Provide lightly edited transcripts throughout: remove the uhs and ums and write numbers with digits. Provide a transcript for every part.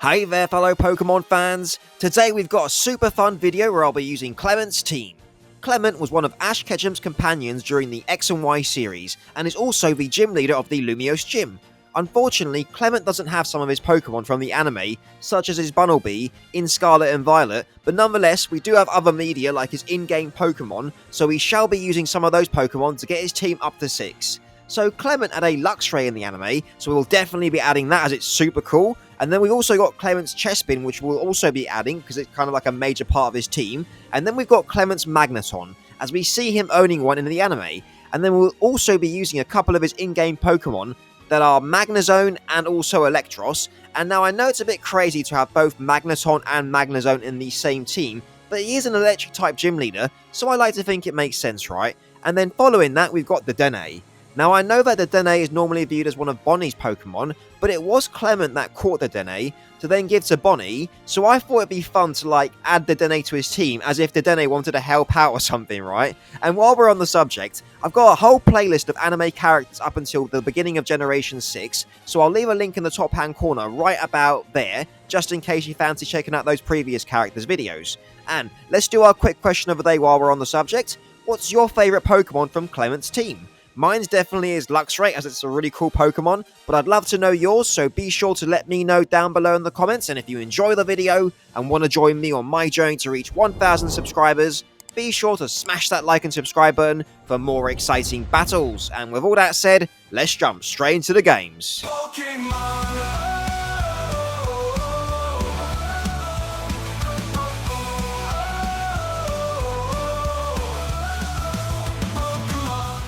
Hey there fellow Pokemon fans, today we've got a super fun video where I'll be using Clement's team. Clement was one of Ash Ketchum's companions during the X and Y series, and is also the gym leader of the Lumiose Gym. Unfortunately, Clement doesn't have some of his Pokemon from the anime, such as his Bunnelby in Scarlet and Violet, but nonetheless, we do have other media like his in-game Pokemon, so we shall be using some of those Pokemon to get his team up to 6. So Clement had a Luxray in the anime, so we'll definitely be adding that as it's super cool. And then we also got Clement's Chespin, which we'll also be adding because it's kind of like a major part of his team. And then we've got Clement's Magneton, as we see him owning one in the anime. And then we'll also be using a couple of his in-game Pokemon that are Magnezone and also Electros. And now I know it's a bit crazy to have both Magneton and Magnezone in the same team, but he is an electric type gym leader, so I like to think it makes sense, right? And then following that, we've got the Dene. Now, I know that the Dene is normally viewed as one of Bonnie's Pokemon, but it was Clement that caught the Dene to then give to Bonnie, so I thought it'd be fun to, add the Dene to his team as if the Dene wanted to help out or something, right? And while we're on the subject, I've got a whole playlist of anime characters up until the beginning of Generation 6, so I'll leave a link in the top-hand corner right about there, just in case you fancy checking out those previous characters' videos. And let's do our quick question of the day while we're on the subject. What's your favourite Pokemon from Clement's team? Mine's definitely is Luxray, as it's a really cool Pokemon, but I'd love to know yours, so be sure to let me know down below in the comments, and if you enjoy the video and want to join me on my journey to reach 1,000 subscribers, be sure to smash that like and subscribe button for more exciting battles. And with all that said, let's jump straight into the games. Pokémon.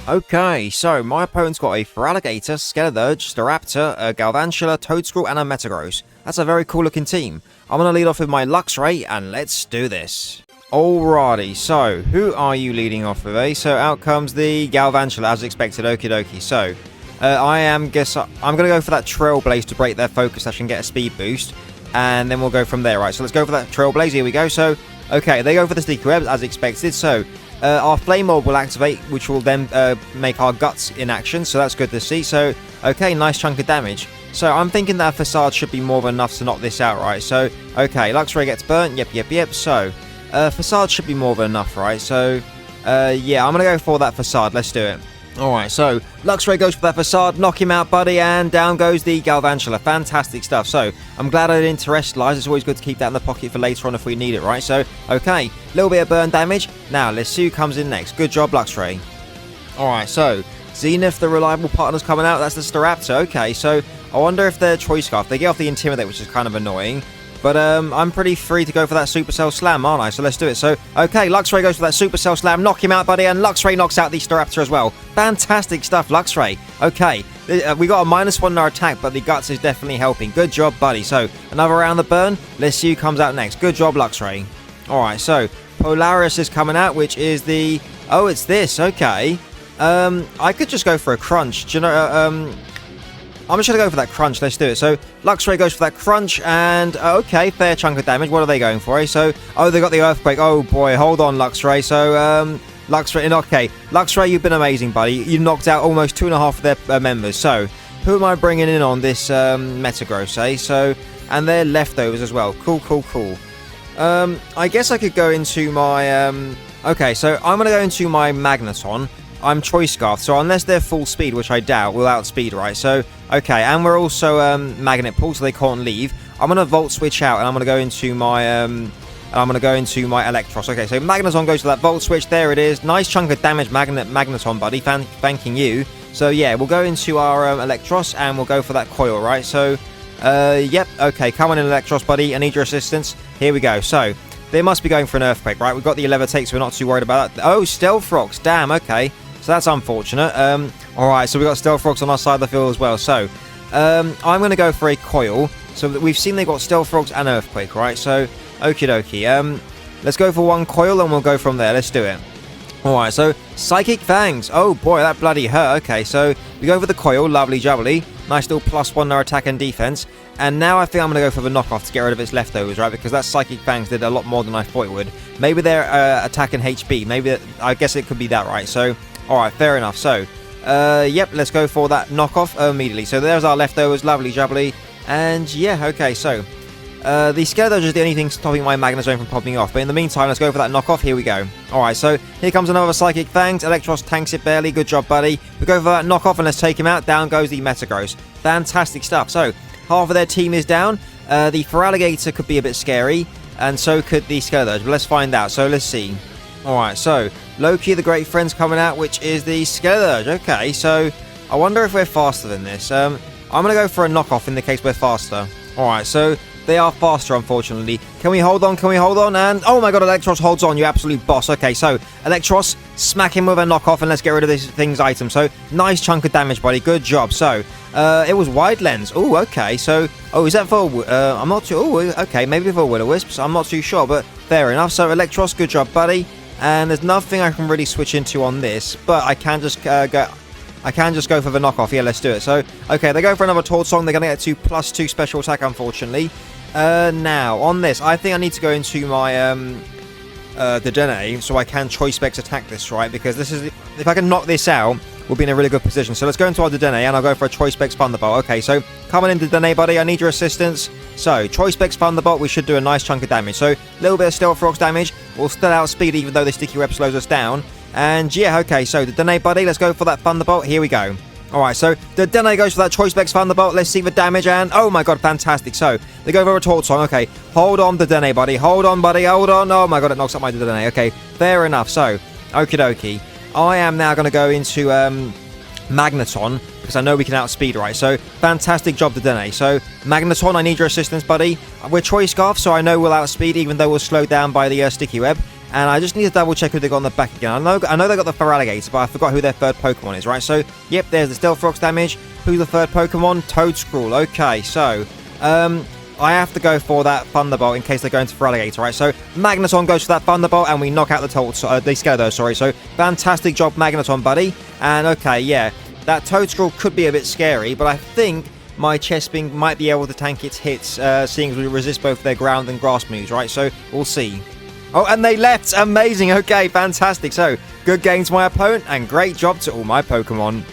Okay, so my opponent's got a Feraligatr, Skeledirge, Staraptor, a Galvantula, Toedscruel, and a Metagross. That's a very cool looking team. I'm going to lead off with my Luxray, and let's do this. Alrighty, so who are you leading off with, eh? So out comes the Galvantula, as expected, okie dokie. So, I'm going to go for that Trailblaze to break their focus dash and get a speed boost. And then we'll go from there, right? So let's go for that Trailblaze, here we go. So, okay, they go for the Sticky Web, as expected, so... our Flame Orb will activate, which will then make our Guts in action, so that's good to see. So, okay, nice chunk of damage. So, I'm thinking that Facade should be more than enough to knock this out, right? So, okay, Luxray gets burnt, yep. So, Facade should be more than enough, right? So, yeah, I'm going to go for that Facade. Let's do it. Alright, so, Luxray goes for that Facade, knock him out, buddy, and down goes the Galvantula. Fantastic stuff. So, I'm glad I didn't Terrestrialize. It's always good to keep that in the pocket for later on if we need it, right? So, okay, little bit of burn damage. Now, let's see who comes in next. Good job, Luxray. Alright, so, Zenith, the reliable partner's coming out. That's the Staraptor. Okay, so, I wonder if their Choice Scarf. They get off the Intimidate, which is kind of annoying. But I'm pretty free to go for that Supercell Slam, aren't I? So let's do it. So, okay, Luxray goes for that Supercell Slam. Knock him out, buddy. And Luxray knocks out the Staraptor as well. Fantastic stuff, Luxray. Okay, we got a -1 in our attack, but the Guts is definitely helping. Good job, buddy. So, another round of burn. Let's see who comes out next. Good job, Luxray. Alright, so, Polaris is coming out, which is the... Oh, it's this. Okay. I could just go for a Crunch. Do you know... I'm just going to go for that Crunch. Let's do it. So, Luxray goes for that Crunch, and, okay, fair chunk of damage. What are they going for, eh? So, oh, they got the Earthquake. Oh, boy, hold on, Luxray. So, Luxray, okay. Luxray, you've been amazing, buddy. You knocked out almost 2.5 of their members. So, who am I bringing in on this Metagross, eh? So, and they're leftovers as well. Cool. I guess I could go into my, okay, so I'm going to go into my Magneton. I'm Choice Scarf, so unless they're full speed, which I doubt, we'll outspeed, right? So, okay, and we're also Magnet Pull, so they can't leave. I'm gonna Volt Switch out, and I'm gonna go into my Electros. Okay, so Magneton goes to that Volt Switch. There it is. Nice chunk of damage, Magneton, buddy. Thanking you. So yeah, we'll go into our Electros, and we'll go for that Coil, right? So, yep. Okay, come on in, Electros, buddy. I need your assistance. Here we go. So. They must be going for an Earthquake, right? We've got the Levitate, so we're not too worried about that. Oh, Stealth Rocks. Damn, okay. So that's unfortunate. Alright, so we've got Stealth Rocks on our side of the field as well. So, I'm going to go for a Coil. So we've seen they've got Stealth Rocks and Earthquake, right? So, okie dokie. Let's go for one Coil and we'll go from there. Let's do it. Alright, so Psychic Fangs. Oh boy, that bloody hurt. Okay, so we go for the Coil. Lovely jubbly. Nice little +1 in our attack and defense. And now I think I'm going to go for the knockoff to get rid of its leftovers, right? Because that Psychic Fangs did a lot more than I thought it would. Maybe they're attack and HP. Maybe, I guess it could be that, right? So, alright, fair enough. So, yep, let's go for that knockoff immediately. So there's our leftovers. Lovely jubbly. And yeah, okay, so The Skeleton is the only thing stopping my Magnezone from popping off. But in the meantime, let's go for that knockoff. Here we go. Alright, so here comes another Psychic Fangs. Electros tanks it barely. Good job, buddy. We go for that knockoff and let's take him out. Down goes the Metagross. Fantastic stuff. So, half of their team is down. The Feraligatr could be a bit scary. And so could the Skeleton. But let's find out. So, let's see. Alright, so Loki the Great Friend's coming out, which is the Skeleton. Okay, so I wonder if we're faster than this. I'm going to go for a knockoff in the case we're faster. Alright, so they are faster, unfortunately. Can we hold on? Can we hold on? And, oh my god, Electros holds on, you absolute boss. Okay, so, Electros, smack him with a knockoff, and let's get rid of this thing's item. So, nice chunk of damage, buddy. Good job. So, it was Wide Lens. Oh, okay. So, oh, is that for, I'm not too, oh, okay, maybe for Will-O-Wisps. I'm not too sure, but fair enough. So, Electros, good job, buddy. And there's nothing I can really switch into on this, but I can just go for the knockoff. Yeah, let's do it. So, okay, they go for another Taunt Song. They're going to get to +2 special attack, unfortunately. Now, on this, I think I need to go into my, Dedenne, so I can Choice Specs attack this, right? Because this is, if I can knock this out, we'll be in a really good position. So let's go into our Dedenne, and I'll go for a Choice Specs Thunderbolt. Okay, so, coming in Dedenne, buddy, I need your assistance. So, Choice Specs Thunderbolt, we should do a nice chunk of damage. So, a little bit of Stealth Rocks damage. We'll still outspeed even though the Sticky Web slows us down. And yeah, okay, so Dedenne, buddy, let's go for that Thunderbolt. Here we go. Alright, so Dedenne goes for that Choice Specs Thunderbolt. Let's see the damage, and oh my god, fantastic. So, they go for a Taunt Song. Okay, hold on, Dedenne, buddy. Hold on, buddy. Hold on. Oh my god, it knocks up my Dedenne. Okay, fair enough. So, okie dokie. I am now going to go into Magneton, because I know we can outspeed, right? So, fantastic job, Dedenne. So, Magneton, I need your assistance, buddy. We're Choice Scarf, so I know we'll outspeed, even though we'll slow down by the Sticky Web. And I just need to double check who they got on the back again. I know they got the Feraligatr, but I forgot who their third Pokemon is, right? So, yep, there's the Stealth Rocks damage. Who's the third Pokemon? Toedscruel. Okay, so, I have to go for that Thunderbolt in case they go into Feraligatr, right? So, Magneton goes for that Thunderbolt, and we knock out the Skeleton, sorry. So, fantastic job, Magneton, buddy. And, okay, yeah, that Toedscruel could be a bit scary, but I think my Chespin might be able to tank its hits, seeing as we resist both their ground and grass moves, right? So, we'll see. Oh, and they left! Amazing! Okay, fantastic. So, good game to my opponent, and great job to all my Pokemon.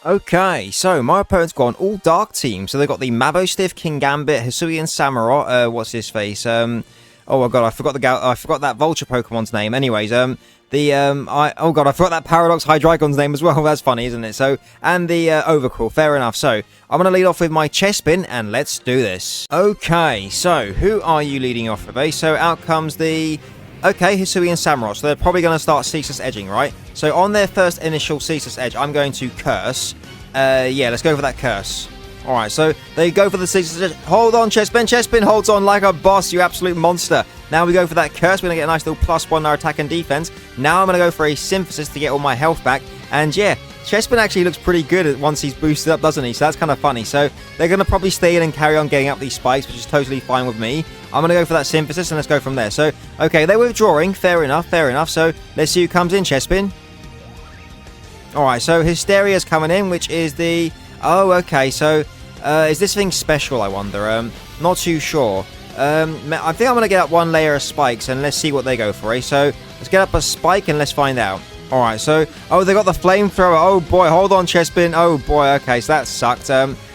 Okay, so my opponent's gone all dark team. So they've got the Mabostiff, King Gambit, Hisuian Samurott, what's his face? Oh my god, I forgot that Vulture Pokemon's name. Anyways, oh god, I forgot that Paradox Hydreigon's name as well. That's funny, isn't it? So, and the Overcool. Fair enough. So, I'm going to lead off with my Chespin, and let's do this. Okay, so, who are you leading off with, eh? So, out comes the... Okay, Hisuian Samurott, so they're probably going to start Ceaseless Edging, right? So on their first initial Ceaseless Edge, I'm going to Curse. Yeah, let's go for that Curse. Alright, so they go for the Ceaseless Edge. Hold on, Chespin. Chespin holds on like a boss, you absolute monster. Now we go for that Curse. We're going to get a nice little +1 on our attack and defense. Now I'm going to go for a Synthesis to get all my health back. And yeah, Chespin actually looks pretty good once he's boosted up, doesn't he? So that's kind of funny. So they're going to probably stay in and carry on getting up these spikes, which is totally fine with me. I'm going to go for that Synthesis, and let's go from there. So, okay, they're withdrawing. Fair enough, fair enough. So, let's see who comes in, Chespin. Alright, so Hysteria's coming in, which is the... Oh, okay, so... is this thing special, I wonder? Not too sure. I think I'm going to get up one layer of spikes, and let's see what they go for, eh? So, let's get up a spike, and let's find out. Alright, so... Oh, they got the Flamethrower. Oh, boy, hold on, Chespin. Oh, boy, okay, so that sucked.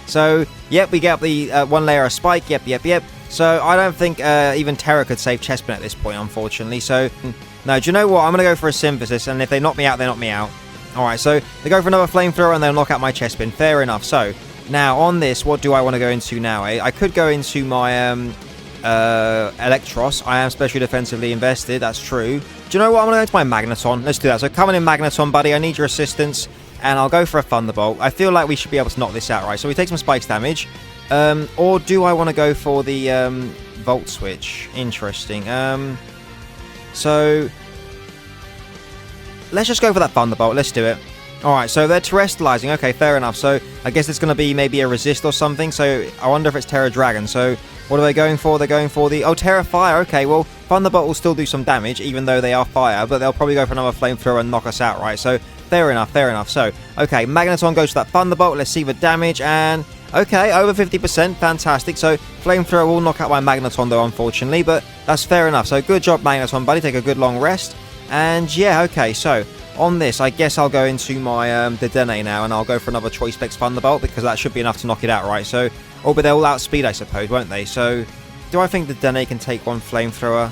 So, yep, we get up the one layer of spike. Yep. So, I don't think even Terra could save Chespin at this point, unfortunately. So, no, do you know what? I'm going to go for a Synthesis, and if they knock me out, they knock me out. Alright, so they go for another Flamethrower, and they'll knock out my Chespin. Fair enough. So, now, on this, what do I want to go into now, eh? I could go into my Electros. I am specially defensively invested, that's true. Do you know what? I'm going to go into my Magneton. Let's do that. So, coming in Magneton, buddy, I need your assistance, and I'll go for a Thunderbolt. I feel like we should be able to knock this out, right? So, we take some Spikes damage. Or do I want to go for the Volt Switch? Interesting. So let's just go for that Thunderbolt. Let's do it. Alright, so they're Terrestrializing. Okay, fair enough. So I guess it's going to be maybe a Resist or something. So I wonder if it's Terra Dragon. So what are they going for? They're going for the... Oh, Terra Fire. Okay, well, Thunderbolt will still do some damage, even though they are fire. But they'll probably go for another Flamethrower and knock us out, right? So fair enough, fair enough. So, okay, Magneton goes for that Thunderbolt. Let's see the damage, and... Okay, over 50%, fantastic. So, Flamethrower will knock out my Magneton, though, unfortunately, but that's fair enough. So, good job, Magneton, buddy. Take a good long rest. And, yeah, okay, so, on this, I guess I'll go into my Dedenne now, and I'll go for another Choice Specs Thunderbolt, because that should be enough to knock it out, right? So, oh, but they'll outspeed, I suppose, won't they? So, Do I think the Dene can take one flamethrower?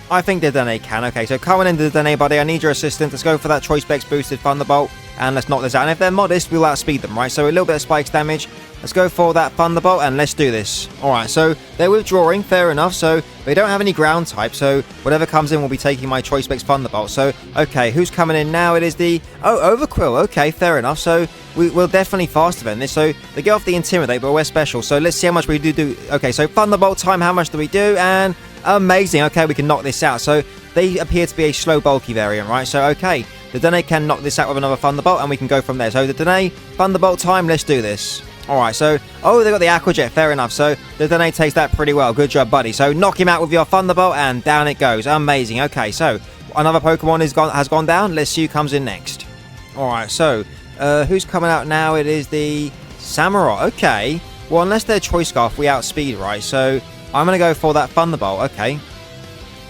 I think the Dene can. Okay, so coming into the Dene, buddy, I need your assistance. Let's go for that Choice Specs boosted Thunderbolt, and let's knock this out. And if they're modest, we'll outspeed them, right? So a little bit of spikes damage. Let's go for that Thunderbolt, and let's do this. Alright, so they're withdrawing, fair enough. So they don't have any ground type, so whatever comes in will be taking my Choice Specs Thunderbolt. So, okay, who's coming in now? It is the... Oh, Overquill. Okay, fair enough. So we'll definitely fast event this. So they get off the Intimidate, but we're special. So let's see how much we do. Okay, so Thunderbolt time, how much do we do? And amazing. Okay, we can knock this out. So they appear to be a slow, bulky variant, right? So, okay, the Dene can knock this out with another Thunderbolt, and we can go from there. So the Dene, Thunderbolt time, let's do this. Alright, so, oh, they got the Aqua Jet, fair enough. So the Dene takes that pretty well. Good job, buddy. So knock him out with your Thunderbolt, and down it goes. Amazing. Okay, so another Pokemon has gone down. Let's see who comes in next. Alright, so who's coming out now? It is the Samurai. Okay, well, unless they're Choice Scarf, we outspeed, right? So I'm going to go for that Thunderbolt. Okay.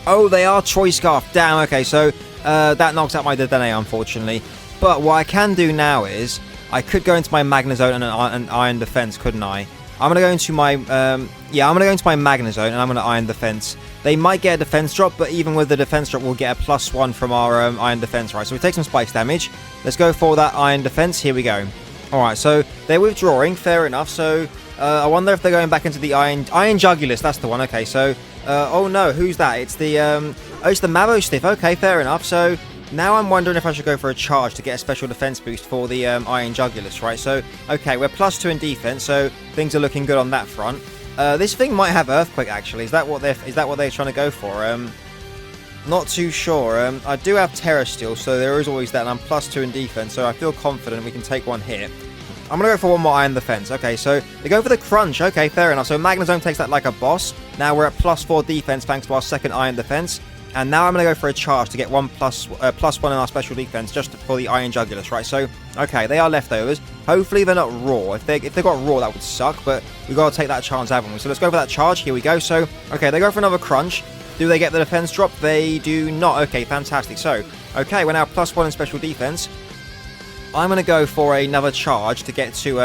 Oh, they are Choice Scarf. Damn, okay, so that knocks out my Dene, unfortunately. But what I can do now is I could go into my Magnezone and an Iron Defense, couldn't I? I'm going to go into my, I'm going to go into my Magnezone and I'm going to Iron Defense. They might get a Defense drop, but even with the Defense drop, we'll get a +1 from our Iron Defense, right? So we take some Spikes damage. Let's go for that Iron Defense. Here we go. Alright, so they're withdrawing, fair enough. So I wonder if they're going back into the Iron Jugulus, that's the one. Okay, so, oh no, who's that? It's the, it's the Mavostiff. Okay, fair enough. So now I'm wondering if I should go for a charge to get a special defense boost for the Iron Jugulus, right? So, okay, we're +2 in defense, so things are looking good on that front. This thing might have Earthquake, actually. Is that what they're trying to go for? Not too sure. I do have Terra Steel, so there is always that, and I'm +2 in defense, so I feel confident we can take one hit. I'm going to go for one more Iron Defense. Okay, so they go for the Crunch. Okay, fair enough. So Magnezone takes that like a boss. Now we're at +4 defense thanks to our second Iron Defense. And now I'm going to go for a charge to get +1 in our special defense just for the Iron Jugulus, right? So, okay, they are leftovers. Hopefully they're not raw. If they got raw, that would suck, but we've got to take that chance, haven't we? So let's go for that charge. Here we go. So, okay, they go for another Crunch. Do they get the defense drop? They do not. Okay, fantastic. So, okay, we're now +1 in special defense. I'm going to go for another charge to get to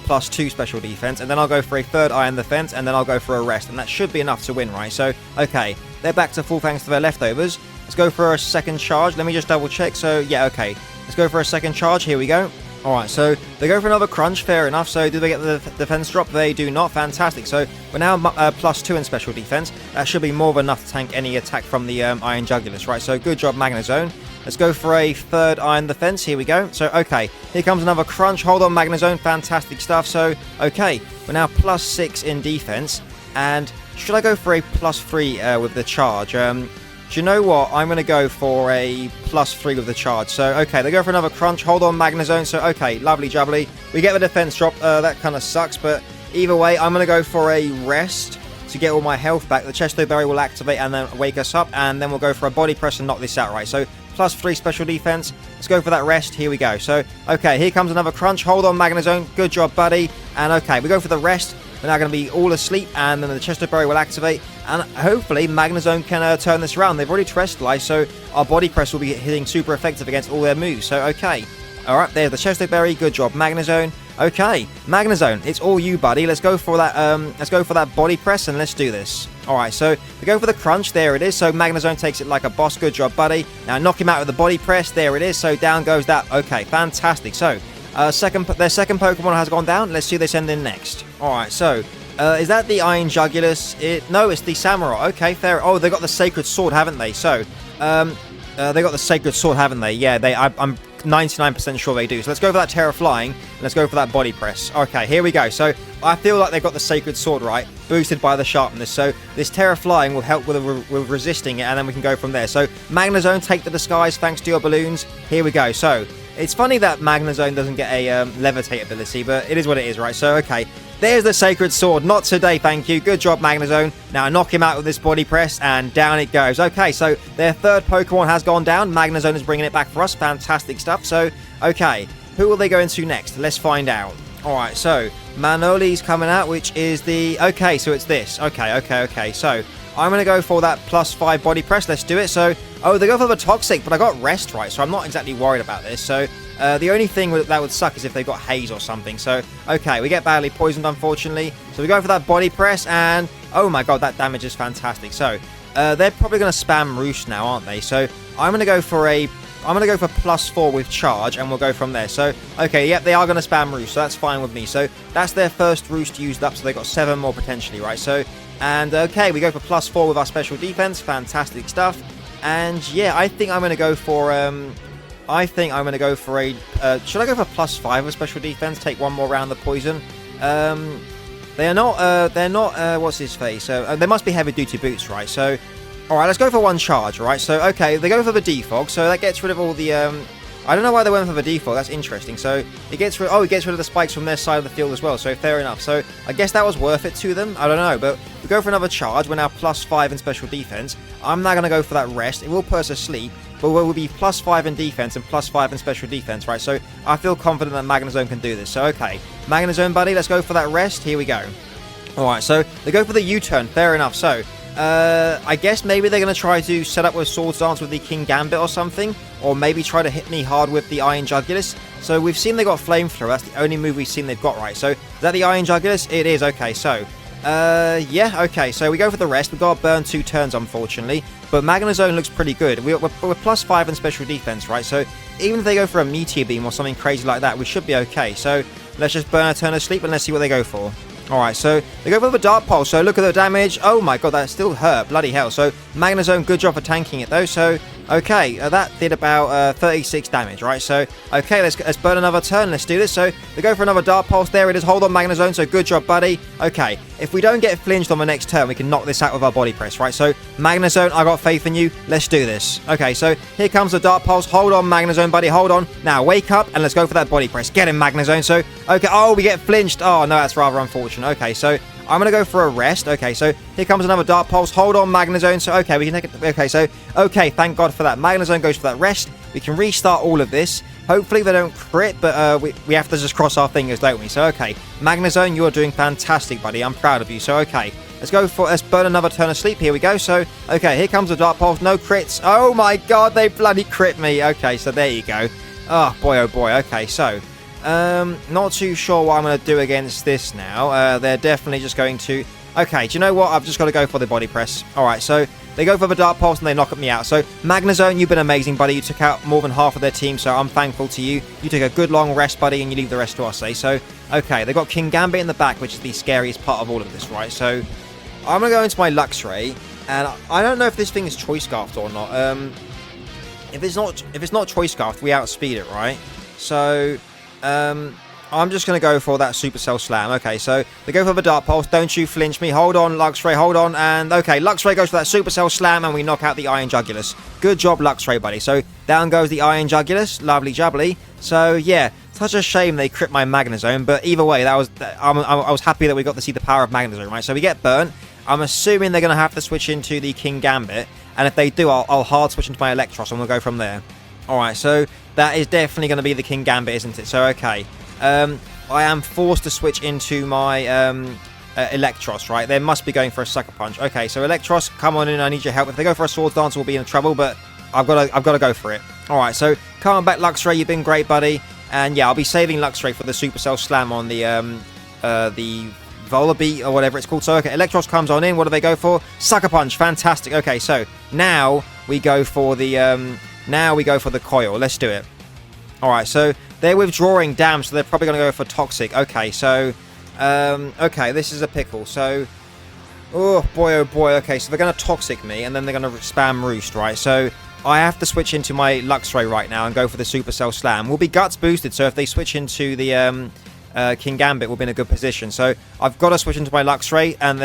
+2 special defense, and then I'll go for a third Iron Defense, and then I'll go for a rest, and that should be enough to win, right? So, okay, they're back to full thanks to their leftovers. Let's go for a second charge. Let me just double check. So, yeah, okay. Let's go for a second charge. Here we go. Alright, so they go for another Crunch, fair enough. So do they get the defense drop? They do not. Fantastic. So we're now +2 in special defense. That should be more than enough to tank any attack from the Iron Jugulus, right? So good job, Magnezone. Let's go for a third Iron Defense. Here we go. So, okay, here comes another Crunch. Hold on, Magnezone. Fantastic stuff. So, okay, we're now +6 in defense. And should I go for a +3 with the charge? Do you know what? I'm going to go for a +3 with the charge. So, okay, they go for another Crunch. Hold on, Magnezone. So, okay, lovely jubbly. We get the defense drop. That kind of sucks, but either way, I'm going to go for a rest to get all my health back. The Chesto Berry will activate and then wake us up, and then we'll go for a Body Press and knock this out, right? So, +3 special defense. Let's go for that rest. Here we go. So, okay, here comes another Crunch. Hold on, Magnezone. Good job, buddy. And, okay, we go for the rest. We're now going to be all asleep, and then the Chesto Berry will activate, and hopefully Magnezone can turn this around. They've already Terrestrialized, so our Body Press will be hitting super effective against all their moves. So, okay. Alright, there's the Chesto Berry. Good job, Magnezone. Okay, Magnezone, it's all you, buddy. Let's go for that Body Press, and let's do this. Alright, so we go for the Crunch. There it is. So Magnezone takes it like a boss. Good job, buddy. Now knock him out with the Body Press. There it is. So down goes that. Okay, fantastic. So, their second Pokemon has gone down. Let's see this end in next. Alright, so, is that the Iron Jugulus? No, it's the Samurai. Okay, fair. Oh, they got the Sacred Sword, haven't they? So, they got the Sacred Sword, haven't they? Yeah, I'm 99% sure they do. So let's go for that Terra Flying, and let's go for that Body Press. Okay, here we go. So I feel like they've got the Sacred Sword, right? Boosted by the Sharpness. So this Terra Flying will help with resisting it, and then we can go from there. So Magnezone, take the disguise thanks to your balloons. Here we go. So it's funny that Magnezone doesn't get a Levitate ability, but it is what it is, right? So, okay. There's the Sacred Sword. Not today, thank you. Good job, Magnezone. Now knock him out with this Body Press, and down it goes. Okay, so their third Pokemon has gone down. Magnezone is bringing it back for us. Fantastic stuff. So, okay, who will they go into next? Let's find out. Alright, so Manoli's coming out, which is the... Okay, so it's this. Okay. So I'm going to go for that +5 Body Press. Let's do it. So, Oh, they go for the Toxic, but I got Rest, right? So I'm not exactly worried about this. So the only thing that would suck is if they've got Haze or something. So, okay, we get badly poisoned, unfortunately. So we go for that Body Press, and oh my god, that damage is fantastic. So they're probably going to spam Roost now, aren't they? So I'm going to go for +4 with Charge, and we'll go from there. So, okay, yep, they are going to spam Roost, so that's fine with me. So that's their first Roost used up, so they've got 7 more potentially, right? So, and okay, we go for +4 with our special defense. Fantastic stuff. And yeah, I think I'm going to go for should I go for +5 with special defense? Take one more round of poison. They're not what's his face? They must be heavy duty boots, right? So, all right, let's go for 1 charge, right? So, okay, they go for the defog, so that gets rid of all the I don't know why they went for the defog. That's interesting. So it gets rid of the spikes from their side of the field as well. So fair enough. So I guess that was worth it to them. I don't know, but we go for another charge. We're now +5 in special defense. I'm not going to go for that rest. It will put us asleep, but we'll be +5 in defense and +5 in special defense, right? So I feel confident that Magnezone can do this. So okay, Magnezone buddy, let's go for that rest. Here we go. All right, so they go for the U-turn. Fair enough. So I guess maybe they're going to try to set up with Swords Dance with the King Gambit or something, or maybe try to hit me hard with the Iron Jugulis. So we've seen they got Flamethrower. That's the only move we've seen they've got, right? So is that the Iron Jugulis? It is. Okay, so yeah, okay, so we go for the rest. We've got to burn 2 turns, unfortunately, but Magnezone looks pretty good. We're +5 in special defense, right? So even if they go for a Meteor Beam or something crazy like that, we should be okay. So let's just burn a turn of sleep and let's see what they go for. Alright, so they go for the Dark Pulse, so look at the damage. Oh my god, that still hurt, bloody hell. So Magnezone, good job for tanking it though. So okay, that did about 36 damage, right? So okay, let's burn another turn, let's do this. So they go for another Dark Pulse, there it is. Hold on Magnezone, so good job buddy. Okay, if we don't get flinched on the next turn, we can knock this out with our Body Press, right? So Magnezone, I got faith in you, let's do this. Okay, so here comes the Dark Pulse. Hold on Magnezone buddy, hold on. Now wake up and let's go for that Body Press. Get him Magnezone. So okay, oh, we get flinched. Oh no, that's rather unfortunate. Okay, so I'm going to go for a rest. Okay, so here comes another Dark Pulse. Hold on, Magnezone. So, okay, we can take it. Okay, so, okay, thank God for that. Magnezone goes for that rest. We can restart all of this. Hopefully they don't crit, but we have to just cross our fingers, don't we? So, okay, Magnezone, you're doing fantastic, buddy. I'm proud of you. So, okay, let's burn another turn of sleep. Here we go. So, okay, here comes the Dark Pulse. No crits. Oh, my God, they bloody crit me. Okay, so there you go. Oh, boy, oh, boy. Okay, so... not too sure what I'm going to do against this now. They're definitely just going to... Okay, do you know what? I've just got to go for the Body Press. Alright, so they go for the Dark Pulse and they knock at me out. So, Magnezone, you've been amazing, buddy. You took out more than half of their team, so I'm thankful to you. You took a good long rest, buddy, and you leave the rest to us, eh? So, okay, they've got King Gambit in the back, which is the scariest part of all of this, right? So, I'm going to go into my Luxray, and I don't know if this thing is Choice Scarfed or not. If it's not Choice Scarfed, we outspeed it, right? So... I'm just going to go for that Supercell Slam. Okay, so they go for the Dark Pulse. Don't you flinch me. Hold on, Luxray. Hold on. And, okay, Luxray goes for that Supercell Slam, and we knock out the Iron Jugulis. Good job, Luxray, buddy. So, down goes the Iron Jugulis. Lovely jubbly. So, yeah, such a shame they crit my Magnezone, but either way, I was happy that we got to see the power of Magnezone, right? So, we get burnt. I'm assuming they're going to have to switch into the King Gambit, and if they do, I'll hard switch into my Electros, and we'll go from there. Alright, so that is definitely going to be the King Gambit, isn't it? So, okay. I am forced to switch into my Electros, right? They must be going for a Sucker Punch. Okay, so Electros, come on in, I need your help. If they go for a Swords Dance, we'll be in trouble, but I've got to go for it. Alright, so come on back, Luxray, you've been great, buddy. And yeah, I'll be saving Luxray for the Supercell Slam on the Volbeat or whatever it's called. So, okay, Electros comes on in. What do they go for? Sucker Punch. Fantastic. Okay, so now we go for the... Now we go for the Coil. Let's do it. Alright, so they're withdrawing. Damn, so they're probably going to go for Toxic. Okay, so... okay, this is a pickle. So... Oh, boy, oh, boy. Okay, so they're going to Toxic me, and then they're going to spam Roost, right? So I have to switch into my Luxray right now and go for the Supercell Slam. We'll be Guts boosted, so if they switch into the... King Gambit will be in a good position. So I've got to switch into my Luxray, and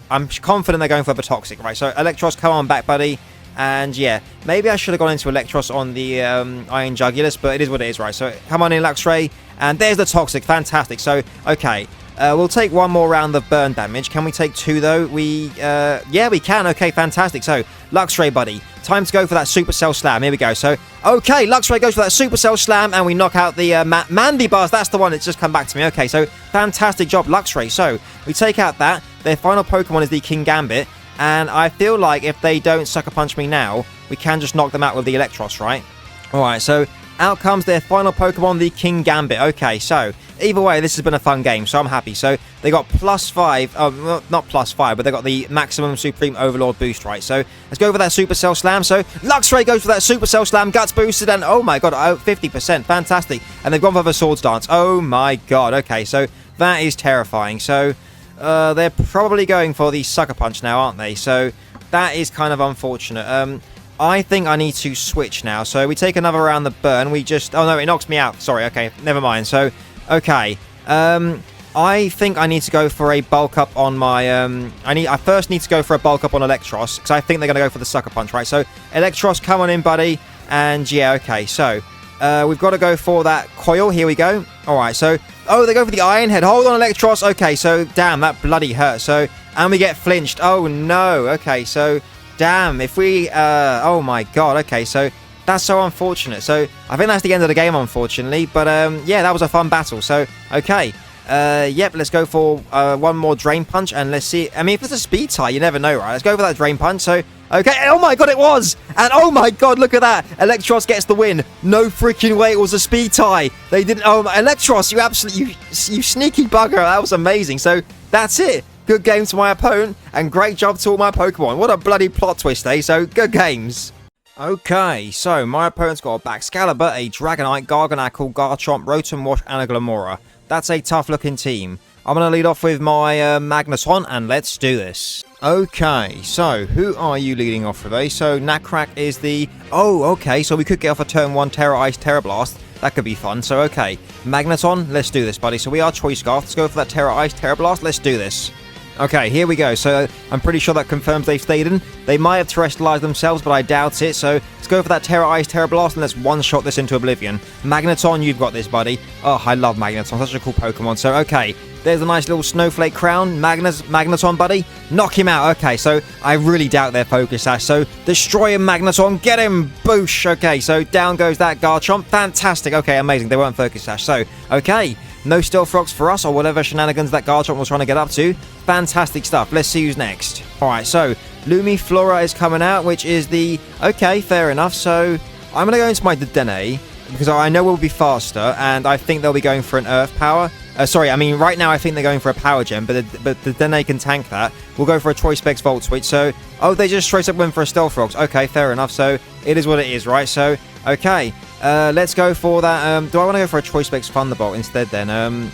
I'm confident they're going for the Toxic, right? So Electros, come on back, buddy. And yeah, maybe I should have gone into Electros on the Iron Jugulis, but it is what it is, right? So come on in, Luxray, and there's the Toxic. Fantastic. So, okay, we'll take one more round of burn damage. Can we take 2, though? Yeah, we can. Okay, fantastic. So, Luxray, buddy, time to go for that Supercell Slam. Here we go. So, okay, Luxray goes for that Supercell Slam, and we knock out the Mandy Bars. That's the one that's just come back to me. Okay, so fantastic job, Luxray. So, we take out that. Their final Pokemon is the King Gambit. And I feel like if they don't Sucker Punch me now, we can just knock them out with the Electros, right? Alright, so out comes their final Pokemon, the King Gambit. Okay, so either way, this has been a fun game, so I'm happy. So they got +5, oh, not +5, but they got the maximum Supreme Overlord boost, right? So let's go for that Supercell Slam. So Luxray goes for that Supercell Slam, Guts boosted, and oh my god, 50%, fantastic. And they've gone for the Swords Dance. Oh my god, okay, so that is terrifying. So they're probably going for the Sucker Punch now, aren't they? So that is kind of unfortunate. I think I need to switch now. So we take another round the burn. We just... Oh, no, it knocks me out. Sorry, okay, never mind. So, okay. I think I need to go for a bulk up on my... I first need to go for a bulk up on Electros, because I think they're going to go for the Sucker Punch, right? So, Electros, come on in, buddy. And, yeah, okay, so... we've got to go for that Coil. Here we go. All right, so... Oh, they go for the Iron Head. Hold on, Electros. Okay, so, damn, that bloody hurt. So, and we get flinched. Oh, no. Okay, so... Damn, if we... oh my god, okay, so that's so unfortunate. So I think that's the end of the game, unfortunately. But yeah, that was a fun battle. So, okay. Yep, let's go for one more Drain Punch, and let's see. I mean, if it's a speed tie, you never know, right? Let's go for that Drain Punch. So, okay. Oh my god, it was! And oh my god, look at that! Electros gets the win. No freaking way, it was a speed tie. They didn't... Oh, Electros, you absolutely... You sneaky bugger. That was amazing. So, that's it. Good game to my opponent, and great job to all my Pokemon. What a bloody plot twist, eh? So, good games. Okay, so my opponent's got a Baxcalibur, a Dragonite, Garganacl, Garchomp, Rotom-Wash, and a Glamora. That's a tough-looking team. I'm going to lead off with my Magneton, and let's do this. Okay, so who are you leading off with, eh? So, Nacrack is the... Oh, okay, so we could get off a turn 1 Terra Ice, Terra Blast. That could be fun. So, okay, Magneton, let's do this, buddy. So, we are Choice Scarf. Let's go for that Terra Ice, Terra Blast. Let's do this. Okay, here we go. So I'm pretty sure that confirms they've stayed in. They might have terrestrialized themselves, but I doubt it. So let's go for that Terra Ice, Terra Blast, and let's one-shot this into oblivion. Magneton, you've got this, buddy. Oh, I love Magneton. Such a cool Pokemon. So, okay, there's a nice little snowflake crown. Magneton, buddy. Knock him out. Okay, so I really doubt their Focus Sash. So destroy him, Magneton. Get him. Boosh. Okay, so down goes that Garchomp. Fantastic. Okay, amazing. They weren't Focus Sash. So, okay. No Stealth Rocks for us, or whatever shenanigans that Garchomp was trying to get up to. Fantastic stuff. Let's see who's next. Alright, so Lumiflora is coming out, which is the... Okay, fair enough. So I'm going to go into my Dedenne, because I know we'll be faster, and I think they'll be going for an Earth Power. Sorry, I mean, right now I think they're going for a Power Gem, but the Dedenne can tank that. We'll go for a Choice Specs Volt Switch. So, oh, they just straight up went for a Stealth Rocks. Okay, fair enough. So it is what it is, right? So, okay. Let's go for that. Do I want to go for a Choice Specs Thunderbolt instead then?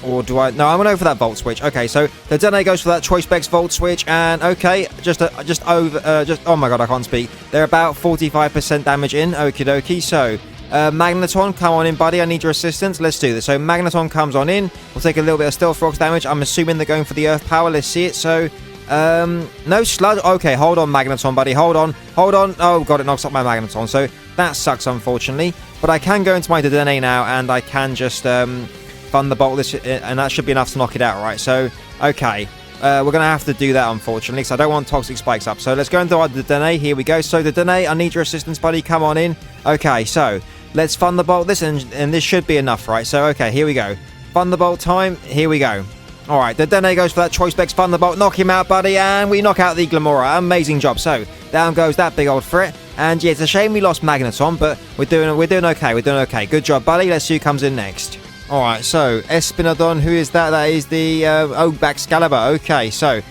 Or do I... No, I'm going to go for that Volt Switch. Okay, so the Dedenne goes for that Choice Specs Volt Switch, and okay, oh my god, I can't speak. They're about 45% damage in. Okie dokie. So, Magneton, come on in, buddy. I need your assistance. Let's do this. So, Magneton comes on in. We'll take a little bit of Stealth Rocks damage. I'm assuming they're going for the Earth Power. Let's see it. So, no Sludge. Okay, hold on, Magneton, buddy. Hold on. Oh god, it knocks up my Magneton. So, that sucks, unfortunately. But I can go into my Dedenne now, and I can just, Thunderbolt this, and that should be enough to knock it out, right? So, okay. We're going to have to do that, unfortunately, because I don't want Toxic Spikes up. So, let's go into our Dedenne. Here we go. So, Dedenne, I need your assistance, buddy. Come on in. Okay, so, let's Thunderbolt this, and this should be enough, right? So, okay, here we go. Thunderbolt time. Here we go. Alright, Dedenne goes for that Choice Specs Thunderbolt. Knock him out, buddy, and we knock out the Glamora. Amazing job. So, down goes that big old threat. And yeah, it's a shame we lost Magneton, but we're doing okay. We're doing okay. Good job, buddy. Let's see who comes in next. Alright, so Espinodon, who is that? That is the Baxcalibur. Okay, so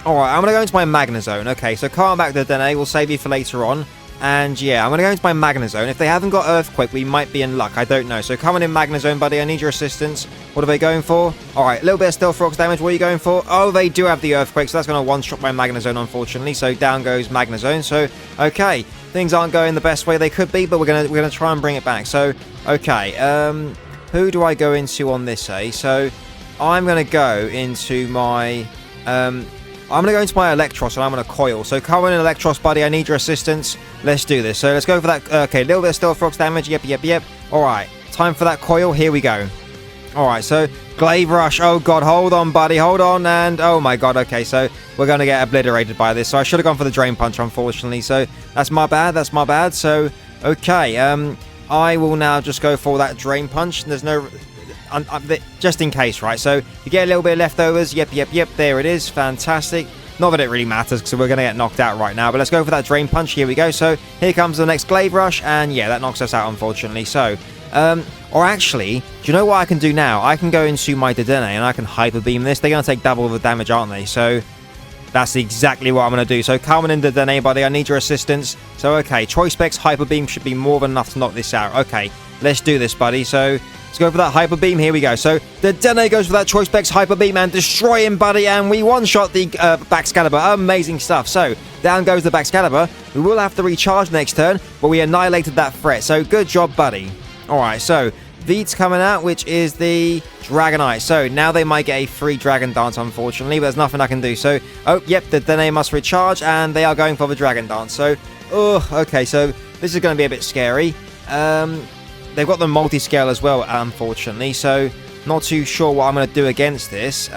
alright, I'm gonna go into my Magnezone. Okay, so calm back, Dedenne. We'll save you for later on. And yeah, I'm gonna go into my Magnezone. If they haven't got Earthquake, we might be in luck. I don't know. So come on in, Magnezone, buddy. I need your assistance. What are they going for? Alright, a little bit of Stealth Rocks damage. What are you going for? Oh, they do have the Earthquake, so that's gonna one-shot my Magnezone, unfortunately. So down goes Magnezone. So okay, things aren't going the best way they could be, but we're gonna try and bring it back. So okay, who do I go into on this, eh? So I'm gonna go into my I'm going to go into my Electros, and I'm going to Coil. So come in, Electros, buddy. I need your assistance. Let's do this. So let's go for that. Okay, a little bit of Stealth Rocks damage. Yep. All right, time for that Coil. Here we go. All right, so Glaive Rush. Oh, God. Hold on, buddy. Hold on. And oh, my God. Okay, so we're going to get obliterated by this. So I should have gone for the Drain Punch, unfortunately. So that's my bad. So, okay. I will now just go for that Drain Punch. There's no... just in case, right? So you get a little bit of leftovers. Yep. There it is. Fantastic. Not that it really matters, because we're going to get knocked out right now. But let's go for that Drain Punch. Here we go. So here comes the next Glaive Rush. And yeah, that knocks us out, unfortunately. So, or actually, do you know what I can do now? I can go into my Dedenne and I can Hyper Beam this. They're going to take double the damage, aren't they? So that's exactly what I'm going to do. So Clement and Dedenne, buddy, I need your assistance. So, okay, Choice Specs Hyper Beam should be more than enough to knock this out. Okay, let's do this, buddy. So let's go for that Hyper Beam. Here we go. So Dedenne goes for that Choice Specs Hyper Beam and destroy him, buddy. And we one-shot the Baxcalibur. Amazing stuff. So down goes the Baxcalibur. We will have to recharge next turn, but we annihilated that threat. So good job, buddy. All right, so Veet's coming out, which is the Dragonite. So now they might get a free Dragon Dance, unfortunately, but there's nothing I can do. So, oh, yep, the Dedenne must recharge, and they are going for the Dragon Dance. So, oh, okay, so this is going to be a bit scary. They've got the multi-scale as well, unfortunately, so not too sure what I'm going to do against this.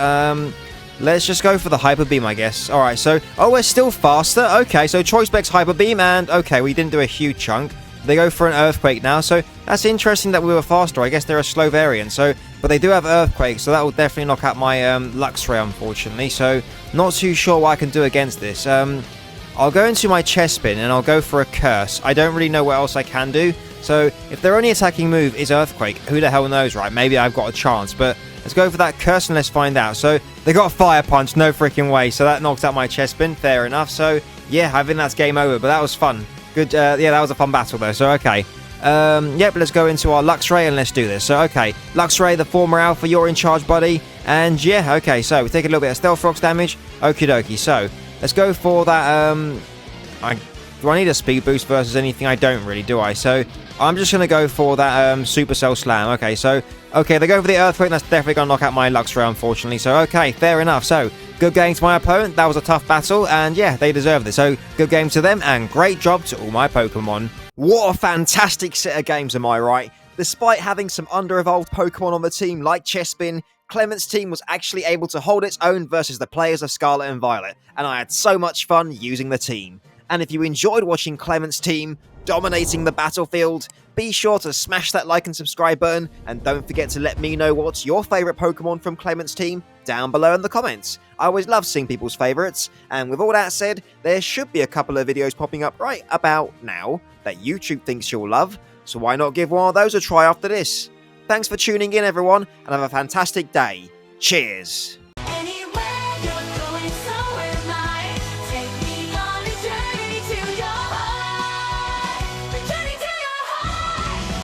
Let's just go for the Hyper Beam, I guess. All right, so, oh, we're still faster. Okay, so Choice Specs Hyper Beam, and okay, we didn't do a huge chunk. They go for an Earthquake now, so that's interesting that we were faster. I guess they're a slow variant, so but they do have Earthquake, so that will definitely knock out my Luxray, unfortunately. So not too sure what I can do against this. I'll go into my Chest Spin and I'll go for a Curse. I don't really know what else I can do. So if their only attacking move is Earthquake, who the hell knows, right? Maybe I've got a chance, but let's go for that Curse and let's find out. So they got Fire Punch, no freaking way. So that knocks out my Chest Spin, fair enough. So yeah, I think that's game over, but that was fun. Good, yeah, that was a fun battle though, so okay. Yep, let's go into our Luxray and let's do this. So, okay, Luxray, the former Alpha, you're in charge, buddy. And yeah, okay, so we take a little bit of Stealth Rocks damage. Okie dokie, so let's go for that, do I need a Speed Boost versus anything? I don't really, do I? So, I'm just going to go for that Supercell Slam. Okay, so, okay, they go for the Earthquake. That's definitely going to knock out my Luxray, unfortunately. So, okay, fair enough. So, good game to my opponent. That was a tough battle, and yeah, they deserve this. So, good game to them, and great job to all my Pokemon. What a fantastic set of games, am I right? Despite having some under-evolved Pokemon on the team like Chespin, Clement's team was actually able to hold its own versus the players of Scarlet and Violet, and I had so much fun using the team. And if you enjoyed watching Clement's team dominating the battlefield, be sure to smash that like and subscribe button, and don't forget to let me know what's your favourite Pokemon from Clement's team down below in the comments. I always love seeing people's favourites, and with all that said, there should be a couple of videos popping up right about now that YouTube thinks you'll love, so why not give one of those a try after this? Thanks for tuning in, everyone, and have a fantastic day. Cheers!